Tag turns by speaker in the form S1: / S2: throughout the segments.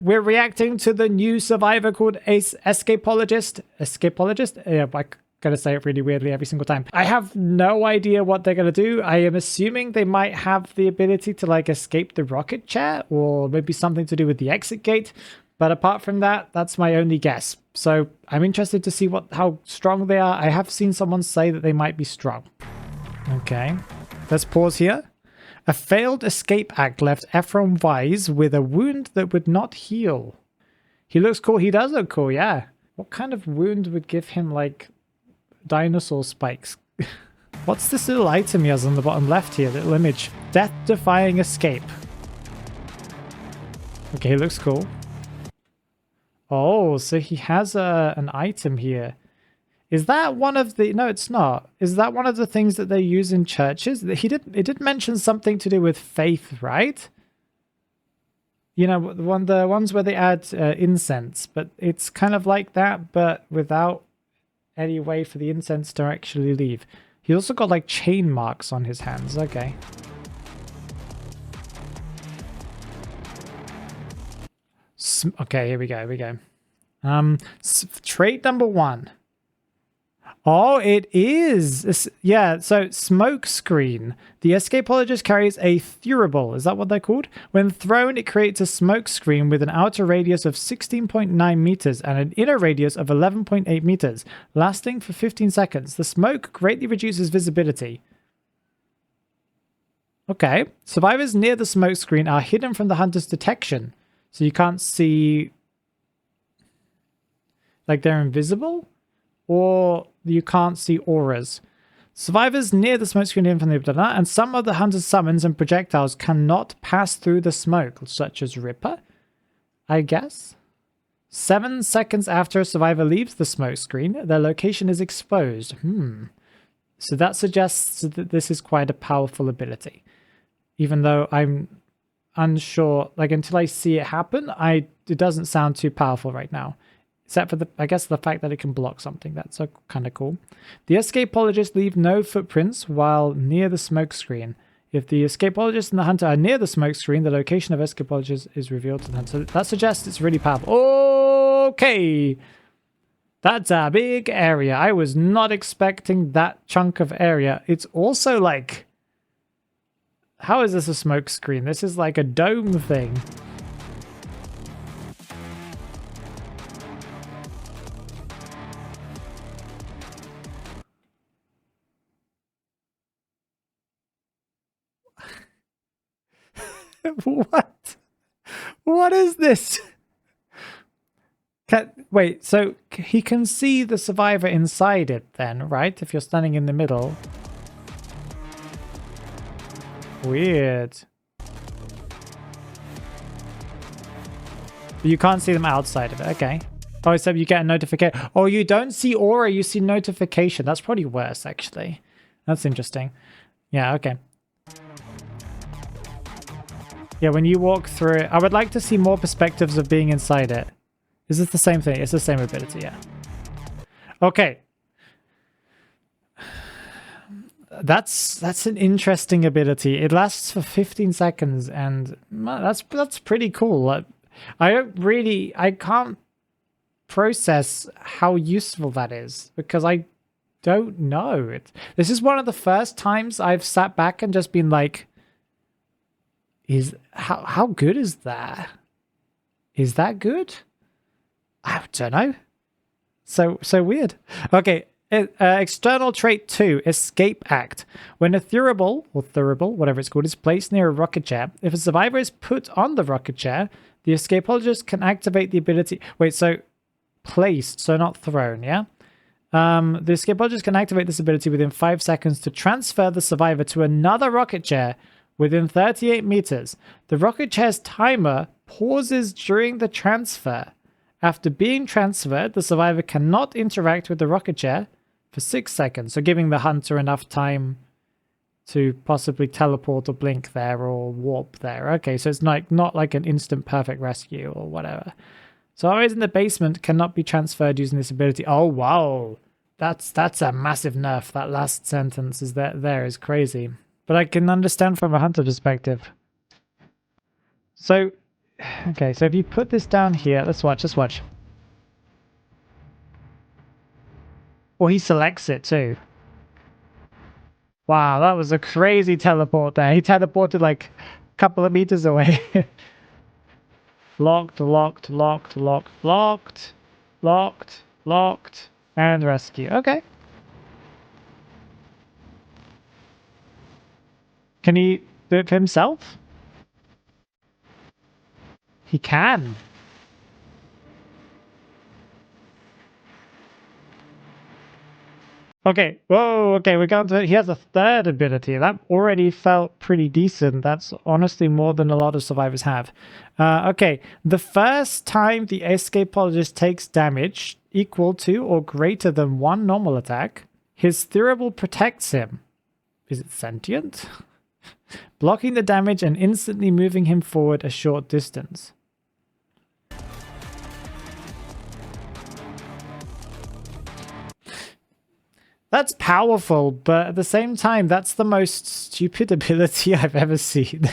S1: We're reacting to the new survivor called Escapologist. Escapologist? Yeah, I gotta say it really weirdly every single time. I have no idea what they're gonna do. I am assuming they might have the ability to like escape the rocket chair, or maybe something to do with the exit gate. But apart from that, that's my only guess. So I'm interested to see how strong they are. I have seen someone say that they might be strong. Okay, let's pause here. A failed escape act left Ephraim Wise with a wound that would not heal. He looks cool. He does look cool, yeah. What kind of wound would give him, like, dinosaur spikes? What's this little item he has on the bottom left here? Little image. Death-defying escape. Okay, he looks cool. Oh, so he has an item here. Is that one of the... No, it's not. Is that one of the things that they use in churches? It did mention something to do with faith, right? You know, the ones where they add incense. But it's kind of like that, but without any way for the incense to actually leave. He also got, like, chain marks on his hands. Okay. Okay, here we go. Trait number 1. Oh, it is. Yeah, so smokescreen. The escapologist carries a thurible. Is that what they're called? When thrown, it creates a smokescreen with an outer radius of 16.9 meters and an inner radius of 11.8 meters, lasting for 15 seconds. The smoke greatly reduces visibility. Okay. Survivors near the smokescreen are hidden from the hunter's detection. So you can't see... Like they're invisible? Or you can't see auras. Survivors near the smoke screen and some of the hunter's summons and projectiles cannot pass through the smoke, such as Ripper, I guess. 7 seconds after a survivor leaves the smoke screen, their location is exposed. So that suggests that this is quite a powerful ability. Even though I'm unsure, like until I see it happen, it doesn't sound too powerful right now. Except for, I guess, the fact that it can block something. That's kind of cool. The escapologists leave no footprints while near the smoke screen. If the escapologist and the hunter are near the smoke screen, the location of escapologist is revealed to the hunter. So that suggests it's really powerful. Okay. That's a big area. I was not expecting that chunk of area. It's also like... How is this a smoke screen? This is like a dome thing. What? What is this? Wait, so he can see the survivor inside it then, right? If you're standing in the middle. Weird. But you can't see them outside of it. Okay. Oh, so you get a notification. Oh, you don't see aura, you see notification. That's probably worse, actually. That's interesting. Yeah, okay. Yeah, when you walk through it, I would like to see more perspectives of being inside it. Is this the same thing? It's the same ability, yeah. Okay. That's an interesting ability. It lasts for 15 seconds, and that's pretty cool. I can't process how useful that is because I don't know. This is one of the first times I've sat back and just been like, how good is that? Is that good? I don't know. So weird. Okay. External trait 2, Escape Act. When a thurible, whatever it's called, is placed near a rocket chair, if a survivor is put on the rocket chair, the escapologist can activate the ability... Wait, so placed, so not thrown, yeah? The escapologist can activate this ability within 5 seconds to transfer the survivor to another rocket chair within 38 meters. The rocket chair's timer pauses during the transfer. After being transferred, the survivor cannot interact with the rocket chair for 6 seconds, so giving the hunter enough time to possibly teleport or blink there or warp there. Okay, so it's not like an instant perfect rescue or whatever. Survivors in the basement cannot be transferred using this ability. Oh, wow. That's a massive nerf. That last sentence is there is crazy. But I can understand from a hunter perspective. So Okay, so if you put this down here, let's watch, let's watch. Well, he selects it too. Wow, that was a crazy teleport there. He teleported like a couple of meters away. Locked, locked, locked, locked, locked, locked, locked, and rescue. Okay. Can he do it for himself? He can. Okay, whoa, okay, we're going to... He has a third ability. That already felt pretty decent. That's honestly more than a lot of survivors have. Okay, the first time the Escapologist takes damage equal to or greater than one normal attack, his Thurible protects him. Is it sentient? Blocking the damage and instantly moving him forward a short distance. That's powerful, but at the same time, that's the most stupid ability I've ever seen.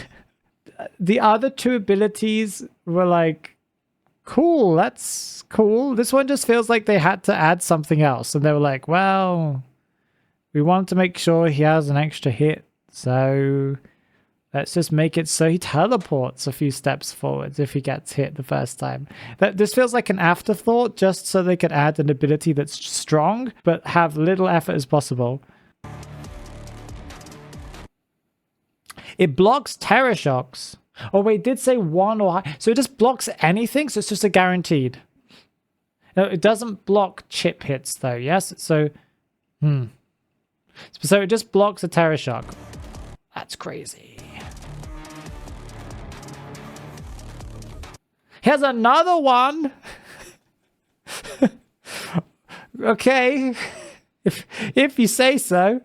S1: The other two abilities were like, cool, that's cool. This one just feels like they had to add something else. And they were like, well, we want to make sure he has an extra hit. So let's just make it so he teleports a few steps forwards if he gets hit the first time. This feels like an afterthought just so they could add an ability that's strong, but have little effort as possible. It blocks terror shocks. Oh, wait, it did say one or high. So it just blocks anything, so it's just a guaranteed. No, it doesn't block chip hits, though, yes? So, So it just blocks a terror shock. That's crazy. Here's another one. Okay, if you say so.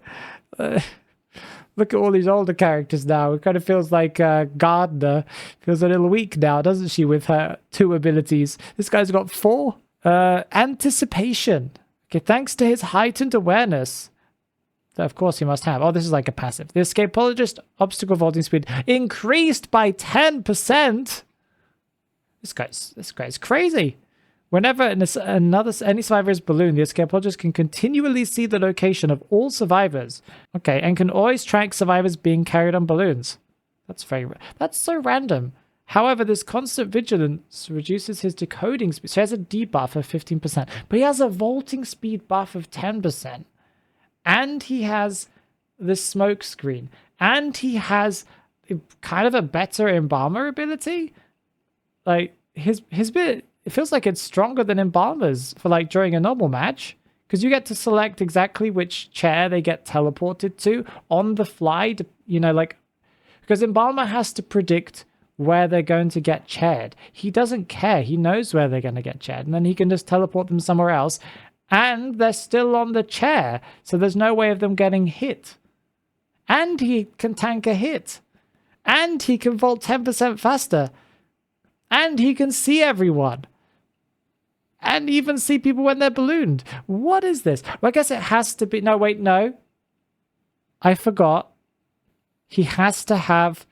S1: Look at all these older characters now. It kind of feels like Gardner feels a little weak now, doesn't she, with her 2 abilities? This guy's got 4. Anticipation. Okay, thanks to his heightened awareness. That of course he must have. Oh, this is like a passive. The Escapologist obstacle vaulting speed increased by 10%. This guy's crazy. Whenever any survivor is ballooned, the Escapologist can continually see the location of all survivors. Okay, and can always track survivors being carried on balloons. That's so random. However, this constant vigilance reduces his decoding speed. So he has a debuff of 15%, but he has a vaulting speed buff of 10%. And he has the smokescreen. And he has kind of a better Embalmer ability. Like, his bit, it feels like it's stronger than Embalmer's for, like, during a normal match. Because you get to select exactly which chair they get teleported to on the fly, you know, like... Because Embalmer has to predict where they're going to get chaired. He doesn't care. He knows where they're going to get chaired. And then he can just teleport them somewhere else. And they're still on the chair. So there's no way of them getting hit. And he can tank a hit. And he can vault 10% faster. And he can see everyone. And even see people when they're ballooned. What is this? Well, I guess it has to be... No, wait, no. I forgot. He has to have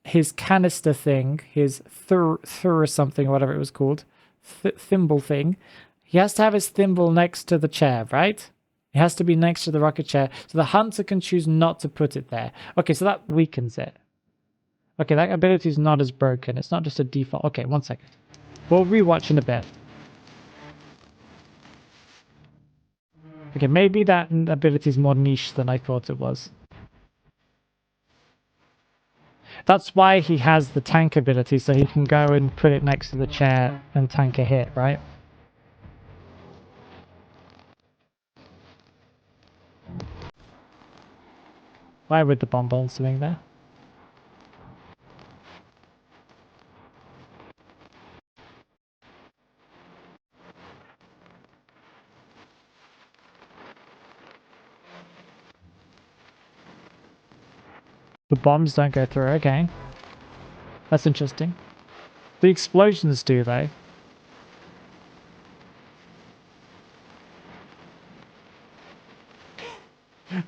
S1: his canister thing, his thur or something, or whatever it was called, thimble thing. He has to have his thimble next to the chair, right? It has to be next to the rocket chair, so the hunter can choose not to put it there. Okay, so that weakens it. Okay, that ability is not as broken. It's not just a default. Okay, 1 second. We'll rewatch in a bit. Okay, maybe that ability is more niche than I thought it was. That's why he has the tank ability, so he can go and put it next to the chair and tank a hit, right? Why would the bonbons doing there? The bombs don't go through, okay. That's interesting. The explosions do, though.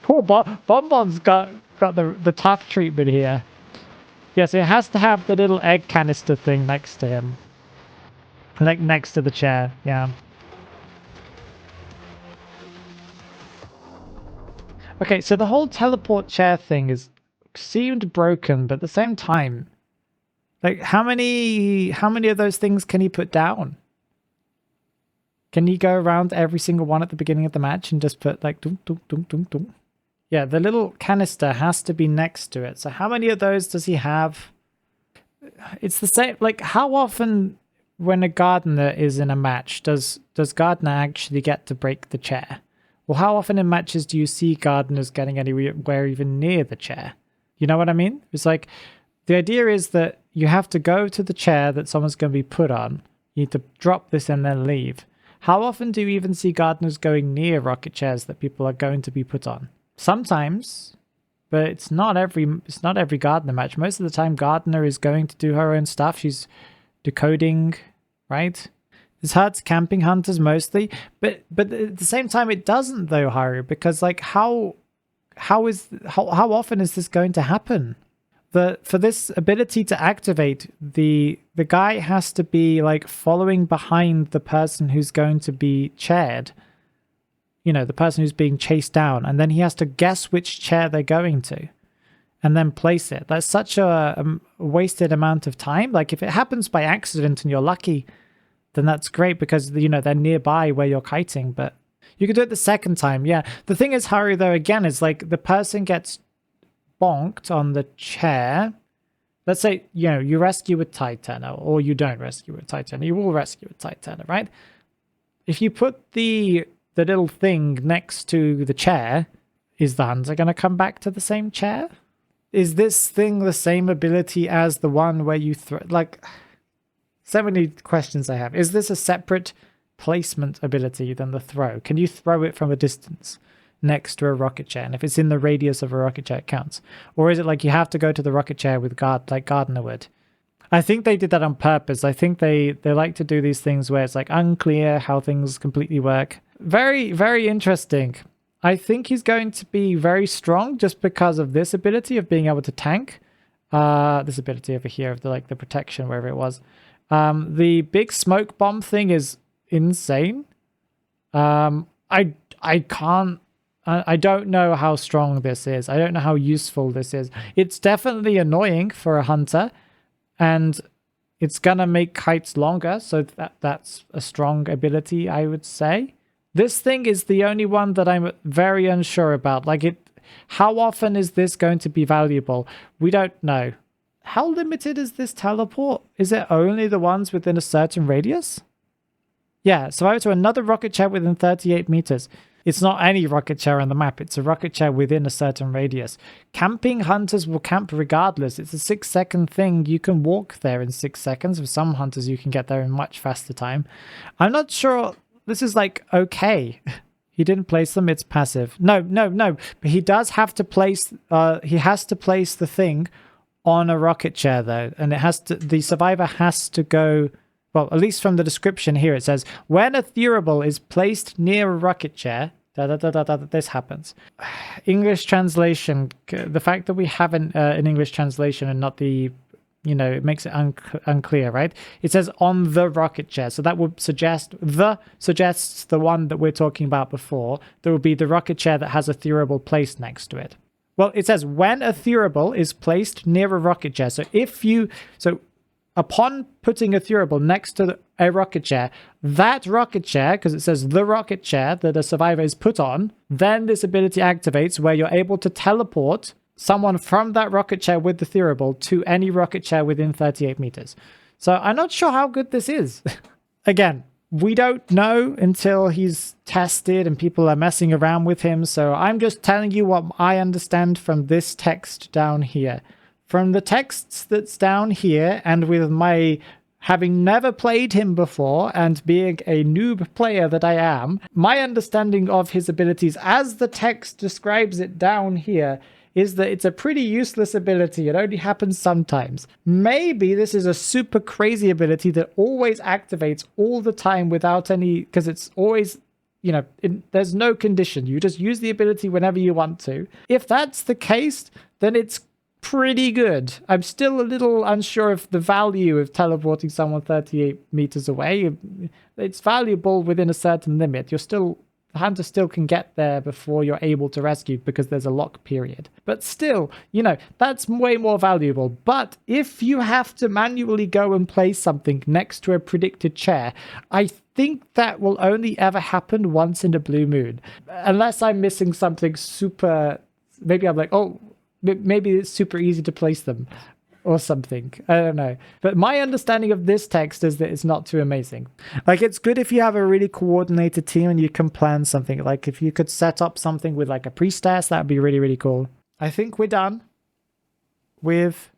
S1: Poor Bonbon's got the tough treatment here. Yes, it has to have the little egg canister thing next to him. Like next to the chair, yeah. Okay, so the whole teleport chair thing seemed broken, but at the same time, like how many of those things can he put down? Can he go around every single one at the beginning of the match and just put like dunk, dunk, dunk, dunk, dunk? Yeah, the little canister has to be next to it. So how many of those does he have? It's the same. Like how often when a gardener is in a match, does gardener actually get to break the chair? Well, how often in matches do you see gardeners getting anywhere even near the chair? You know what I mean? It's like the idea is that you have to go to the chair that someone's going to be put on. You need to drop this and then leave. How often do you even see gardeners going near rocket chairs that people are going to be put on? Sometimes, but it's not every gardener match. Most of the time, gardener is going to do her own stuff. She's decoding, right? It's hard to camping hunters mostly, but at the same time, it doesn't though, Haru, because like how often is this going to happen? For this ability to activate, the guy has to be like following behind the person who's going to be chaired. You know, the person who's being chased down, and then he has to guess which chair they're going to and then place it. That's such a wasted amount of time. Like if it happens by accident and you're lucky, then that's great because, you know, they're nearby where you're kiting, but you could do it the second time. Yeah. The thing is, Haru, though, again, is like the person gets bonked on the chair. Let's say, you know, you rescue with Titanner, or you don't rescue with Titanner. You will rescue with Titanner, right? If you put the little thing next to the chair, is the hunter going to come back to the same chair? Is this thing the same ability as the one where you throw? Like, so many questions I have. Is this a separate placement ability than the throw? Can you throw it from a distance next to a rocket chair, and if it's in the radius of a rocket chair, it counts? Or is it like you have to go to the rocket chair with like Gardener would? I think they did that on purpose. I think they like to do these things where it's like unclear how things completely work. Very, very interesting. I think he's going to be very strong just because of this ability of being able to tank. This ability over here of the protection, wherever it was. The big smoke bomb thing is insane. I don't know how strong this is. I don't know how useful this is. It's definitely annoying for a hunter, and it's gonna make kites longer, so that's a strong ability, I would say. This thing is the only one that I'm very unsure about. Like, how often is this going to be valuable? We don't know. How limited is this teleport? Is it only the ones within a certain radius? Yeah, survive to another rocket chair within 38 meters. It's not any rocket chair on the map. It's a rocket chair within a certain radius. Camping hunters will camp regardless. It's a 6-second thing. You can walk there in 6 seconds. For some hunters, you can get there in much faster time. I'm not sure. This is like, okay. He didn't place them. It's passive. No. But he does have to place, he has to place the thing on a rocket chair though. And the survivor has to go, well, at least from the description here, it says, when a thurible is placed near a rocket chair, this happens. English translation, the fact that we have an English translation and not the, it makes it unclear, right? It says on the rocket chair. So that would suggests the one that we're talking about before. There would be the rocket chair that has a thurible placed next to it. Well, it says when a thurible is placed near a rocket chair. So upon putting a thurible next to a rocket chair, that rocket chair, because it says the rocket chair that a survivor is put on, then this ability activates where you're able to teleport someone from that rocket chair with the thurible to any rocket chair within 38 meters. So I'm not sure how good this is. Again, we don't know until he's tested and people are messing around with him. So I'm just telling you what I understand from this text down here. From the texts that's down here, and with my having never played him before and being a noob player that I am, my understanding of his abilities as the text describes it down here is that it's a pretty useless ability. It only happens sometimes. Maybe this is a super crazy ability that always activates all the time without any, because it's always, there's no condition. You just use the ability whenever you want to. If that's the case, then it's pretty good. I'm still a little unsure of the value of teleporting someone 38 meters away. It's valuable within a certain limit. The hunter still can get there before you're able to rescue because there's a lock period. But still, you know, that's way more valuable. But if you have to manually go and place something next to a predicted chair, I think that will only ever happen once in a blue moon. Unless I'm missing something super... Maybe I'm like, oh, maybe it's super easy to place them or something. I don't know. But my understanding of this text is that it's not too amazing. Like, it's good if you have a really coordinated team and you can plan something. Like, if you could set up something with like a priestess, that would be really, really cool. I think we're done with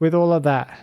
S1: all of that.